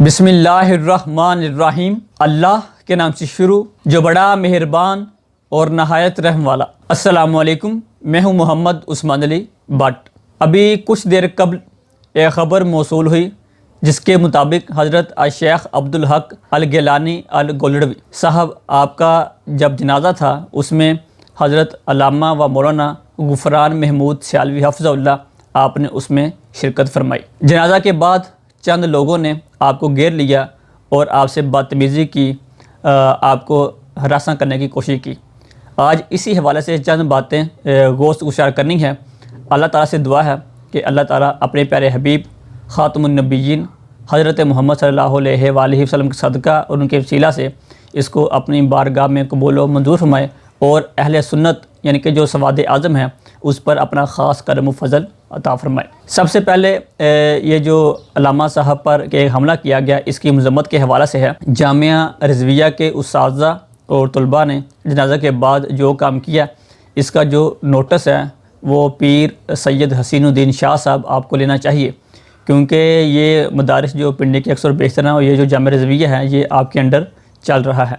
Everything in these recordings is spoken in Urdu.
بسم اللہ الرحمن الرحیم۔ اللہ کے نام سے شروع جو بڑا مہربان اور نہایت رحم والا۔ السلام علیکم، میں ہوں محمد عثمان علی بٹ۔ ابھی کچھ دیر قبل ایک خبر موصول ہوئی جس کے مطابق حضرت الشیخ عبدالحق الگیلانی الگولڑوی صاحب آپ کا جب جنازہ تھا اس میں حضرت علامہ و مولانا غفران محمود سیالوی حفظہ اللہ آپ نے اس میں شرکت فرمائی۔ جنازہ کے بعد چند لوگوں نے آپ کو گھیر لیا اور آپ سے بدتمیزی کی، آپ کو ہراساں کرنے کی کوشش کی۔ آج اسی حوالے سے چند باتیں گوشت گشار کرنی ہے۔ اللہ تعالیٰ سے دعا ہے کہ اللہ تعالیٰ اپنے پیارے حبیب خاتم النبیین حضرت محمد صلی اللہ علیہ وآلہ وسلم کے صدقہ اور ان کے وسیلہ سے اس کو اپنی بارگاہ میں قبول و منظور فرمائے اور اہل سنت یعنی کہ جو سواد اعظم ہے اس پر اپنا خاص کرم و فضل عطا فرمائے۔ سب سے پہلے یہ جو علامہ صاحب پر حملہ کیا گیا اس کی مذمت کے حوالے سے ہے۔ جامعہ رضویہ کے اساتذہ اور طلباء نے جنازہ کے بعد جو کام کیا اس کا جو نوٹس ہے وہ پیر سید حسین الدین شاہ صاحب آپ کو لینا چاہیے، کیونکہ یہ مدارس جو پنڈی کے اکثر بیشتر ہیں اور یہ جو جامعہ رضویہ ہے یہ آپ کے انڈر چل رہا ہے۔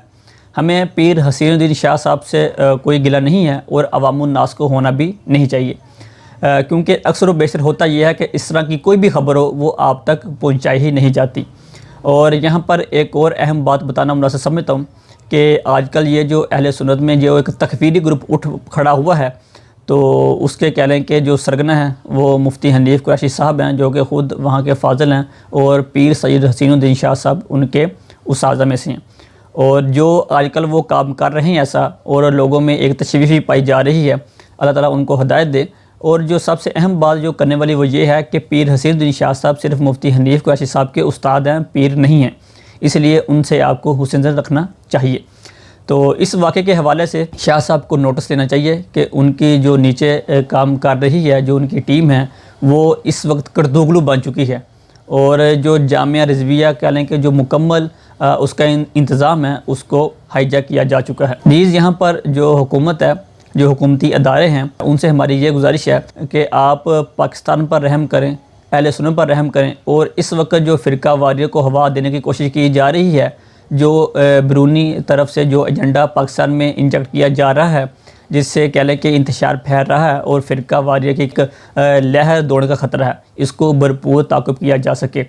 ہمیں پیر حسین الدین شاہ صاحب سے کوئی گلہ نہیں ہے اور عوام الناس کو ہونا بھی نہیں چاہیے، کیونکہ اکثر و بیشتر ہوتا یہ ہے کہ اس طرح کی کوئی بھی خبر ہو وہ آپ تک پہنچائی ہی نہیں جاتی۔ اور یہاں پر ایک اور اہم بات بتانا مناسب سمجھتا ہوں کہ آج کل یہ جو اہل سنت میں جو ایک تکفیری گروپ اٹھ کھڑا ہوا ہے تو اس کے کہہ لیں کہ جو سرگنا ہیں وہ مفتی حنیف قریشی صاحب ہیں جو کہ خود وہاں کے فاضل ہیں اور پیر سید حسین الدین شاہ صاحب ان کے اساتذہ میں سے ہیں، اور جو آج کل وہ کام کر رہے ہیں ایسا اور لوگوں میں ایک تشویش پائی جا رہی ہے، اللہ تعالیٰ ان کو ہدایت دے۔ اور جو سب سے اہم بات جو کرنے والی وہ یہ ہے کہ پیر حسین الدین شاہ صاحب صرف مفتی حنیف قریشی صاحب کے استاد ہیں، پیر نہیں ہیں، اس لیے ان سے آپ کو حسن زن رکھنا چاہیے۔ تو اس واقعے کے حوالے سے شاہ صاحب کو نوٹس لینا چاہیے کہ ان کی جو نیچے کام کر رہی ہے جو ان کی ٹیم ہے وہ اس وقت کردوغلو بن چکی ہے، اور جو جامعہ رضویہ کہہ لیں کہ جو مکمل اس کا انتظام ہے اس کو ہائی جیک کیا جا چکا ہے۔ نیز یہاں پر جو حکومت ہے، جو حکومتی ادارے ہیں، ان سے ہماری یہ گزارش ہے کہ آپ پاکستان پر رحم کریں، اہل سنت پر رحم کریں، اور اس وقت جو فرقہ واریت کو ہوا دینے کی کوشش کی جا رہی ہے، جو بیرونی طرف سے جو ایجنڈا پاکستان میں انجیکٹ کیا جا رہا ہے جس سے کہہ لیں کہ انتشار پھیل رہا ہے اور فرقہ واریت کی ایک لہر دوڑنے کا خطرہ ہے، اس کو بھرپور تعاقب کیا جا سکے،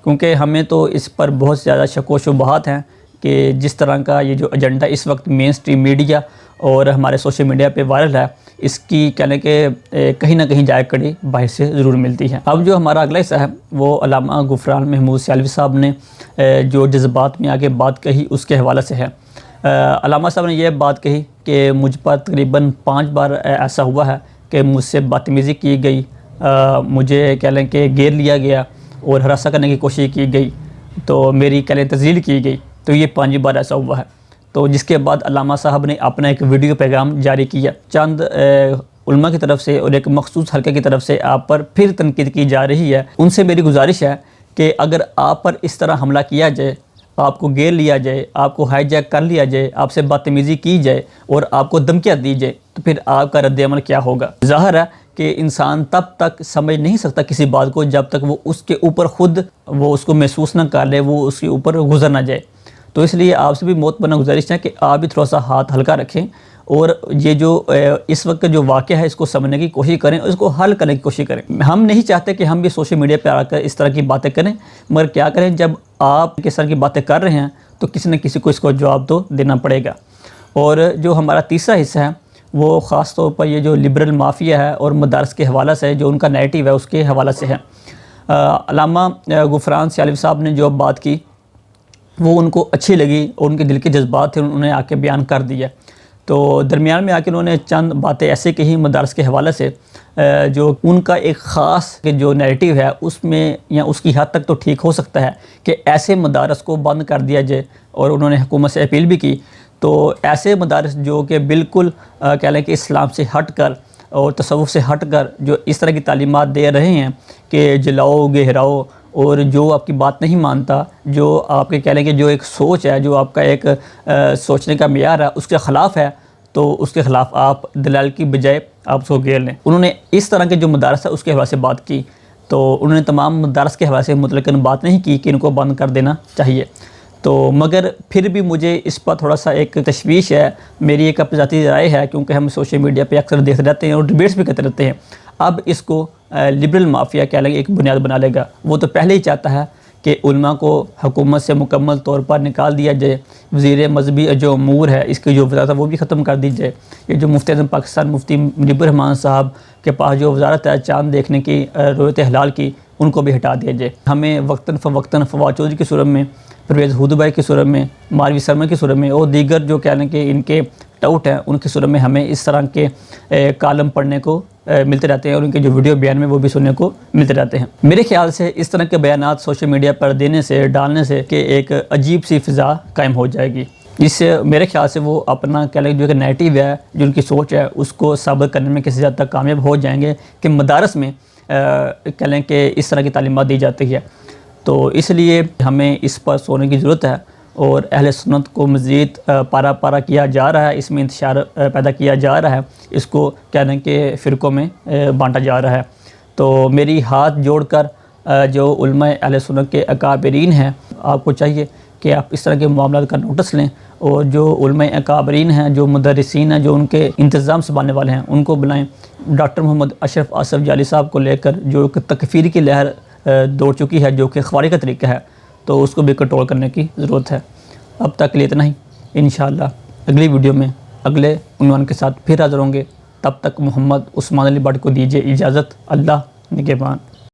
کیونکہ ہمیں تو اس پر بہت زیادہ شک و شبہات ہیں کہ جس طرح کا یہ جو ایجنڈا اس وقت مین سٹریم میڈیا اور ہمارے سوشل میڈیا پہ وائرل ہے، اس کی کہہ لیں کہ کہیں نہ کہیں جائے کڑی باہر سے ضرور ملتی ہے۔ اب جو ہمارا اگلا حصہ ہے وہ علامہ غفران محمود سیالوی صاحب نے جو جذبات میں آگے بات کہی اس کے حوالے سے ہے۔ علامہ صاحب نے یہ بات کہی کہ مجھ پر تقریباً 5 بار ایسا ہوا ہے کہ مجھ سے بدتمیزی کی گئی، مجھے کہہ لیں کہ گھیر لیا گیا اور ہراساں کرنے کی کوشش کی گئی، تو میری کہہ لیں تذلیل کی گئی، تو یہ 5 بار ایسا ہوا ہے۔ تو جس کے بعد علامہ صاحب نے اپنا ایک ویڈیو پیغام جاری کیا، چند علماء کی طرف سے اور ایک مخصوص حلقے کی طرف سے آپ پر پھر تنقید کی جا رہی ہے۔ ان سے میری گزارش ہے کہ اگر آپ پر اس طرح حملہ کیا جائے، آپ کو گھیر لیا جائے، آپ کو ہائی جیک کر لیا جائے، آپ سے بدتمیزی کی جائے اور آپ کو دھمکیاں دی جائے، تو پھر آپ کا رد عمل کیا ہوگا؟ ظاہر ہے کہ انسان تب تک سمجھ نہیں سکتا کسی بات کو جب تک وہ اس کے اوپر خود وہ اس کو محسوس نہ کر لے، وہ اس کے اوپر گزر نہ جائے۔ تو اس لیے آپ سے بھی موت گزارش ہے کہ آپ بھی تھوڑا سا ہاتھ ہلکا رکھیں اور یہ جو اس وقت جو واقعہ ہے اس کو سمجھنے کی کوشش کریں اور اس کو حل کرنے کی کوشش کریں۔ ہم نہیں چاہتے کہ ہم بھی سوشل میڈیا پہ آ کر اس طرح کی باتیں کریں، مگر کیا کریں جب آپ کس طرح کی باتیں کر رہے ہیں تو کسی نہ کسی کو اس کو جواب تو دینا پڑے گا۔ اور جو ہمارا تیسرا حصہ ہے وہ خاص طور پر یہ جو لبرل مافیا ہے اور مدارس کے حوالے سے جو ان کا نیریٹو ہے اس کے حوالے سے ہے۔ علامہ غفران سیالوی صاحب نے جو بات کی وہ ان کو اچھی لگی اور ان کے دل کے جذبات تھے، انہوں نے آ کے بیان کر دیا۔ تو درمیان میں آ کے انہوں نے چند باتیں ایسے کہیں مدارس کے حوالے سے جو ان کا ایک خاص جو نیریٹو ہے اس میں یا اس کی حد تک تو ٹھیک ہو سکتا ہے کہ ایسے مدارس کو بند کر دیا جائے، اور انہوں نے حکومت سے اپیل بھی کی۔ تو ایسے مدارس جو کہ بالکل کہہ لیں کہ اسلام سے ہٹ کر اور تصوف سے ہٹ کر جو اس طرح کی تعلیمات دے رہے ہیں کہ جلاؤ گہراؤ اور جو آپ کی بات نہیں مانتا، جو آپ کے کہہ لیں کہ جو ایک سوچ ہے، جو آپ کا ایک سوچنے کا معیار ہے اس کے خلاف ہے، تو اس کے خلاف آپ دلال کی بجائے آپ اس کو گھیر لیں۔ انہوں نے اس طرح کے جو مدارس ہے اس کے حوالے سے بات کی۔ تو انہوں نے تمام مدارس کے حوالے سے مطلق بات نہیں کی کہ ان کو بند کر دینا چاہیے. تو مگر پھر بھی مجھے اس پر تھوڑا سا ایک تشویش ہے. میری ایک اپنی ذاتی رائے ہے، کیونکہ ہم سوشل میڈیا پہ اکثر دیکھتے رہتے ہیں اور ڈیبیٹس بھی کرتے رہتے ہیں. اب اس کو لبرل مافیا کیا لگے ایک بنیاد بنا لے گا. وہ تو پہلے ہی چاہتا ہے کہ علماء کو حکومت سے مکمل طور پر نکال دیا جائے. وزیر مذہبی جو امور ہے اس کی جو وزارت ہے وہ بھی ختم کر دی جائے. یہ جو مفتی اعظم پاکستان مفتی مجیب الرحمان صاحب کے پاس جو وزارت ہے چاند دیکھنے کی، رؤیت ہلال کی، ان کو بھی ہٹا دیا جائے. ہمیں وقتاً فوقتاً فواد چودھری کی صورت میں، پرویز ہود بھائی کی صورت میں، ماروی سرما کی صورت میں اور دیگر جو کہہ لیں کہ ان کے ٹاؤٹ ہیں ان کی صورت میں ہمیں اس طرح کے کالم پڑھنے کو ملتے رہتے ہیں اور ان کے جو ویڈیو بیان میں وہ بھی سننے کو ملتے رہتے ہیں. میرے خیال سے اس طرح کے بیانات سوشل میڈیا پر دینے سے، ڈالنے سے کہ ایک عجیب سی فضا قائم ہو جائے گی، جس سے میرے خیال سے وہ اپنا کہہ لیں جو کہ نیگیٹو ہے، جو ان کی سوچ ہے، اس کو ثابت کرنے میں کسی حد تک کامیاب ہو جائیں گے کہ مدارس میں کہہ لیں کہ اس طرح کی تعلیمات دی جاتی ہے. تو اس لیے ہمیں اس پر سونے کی ضرورت ہے اور اہل سنت کو مزید پارا پارا کیا جا رہا ہے، اس میں انتشار پیدا کیا جا رہا ہے، اس کو کہہ لیں کہ فرقوں میں بانٹا جا رہا ہے. تو میری ہاتھ جوڑ کر جو علماء اہل سنت کے اکابرین ہیں، آپ کو چاہیے کہ آپ اس طرح کے معاملات کا نوٹس لیں اور جو علماء اکابرین ہیں، جو مدرسین ہیں، جو ان کے انتظام سنبھالنے والے ہیں، ان کو بلائیں. ڈاکٹر محمد اشرف آصف جعلی صاحب کو لے کر جو کہ تکفیر کی لہر دوڑ چکی ہے، جو کہ خوارج کا طریقہ ہے، تو اس کو بھی کنٹرول کرنے کی ضرورت ہے. اب تک لیے اتنا ہی. انشاءاللہ اگلی ویڈیو میں اگلے عنوان کے ساتھ پھر حاضر ہوں گے. تب تک محمد عثمان علی بٹ کو دیجیے اجازت. اللہ نگہبان.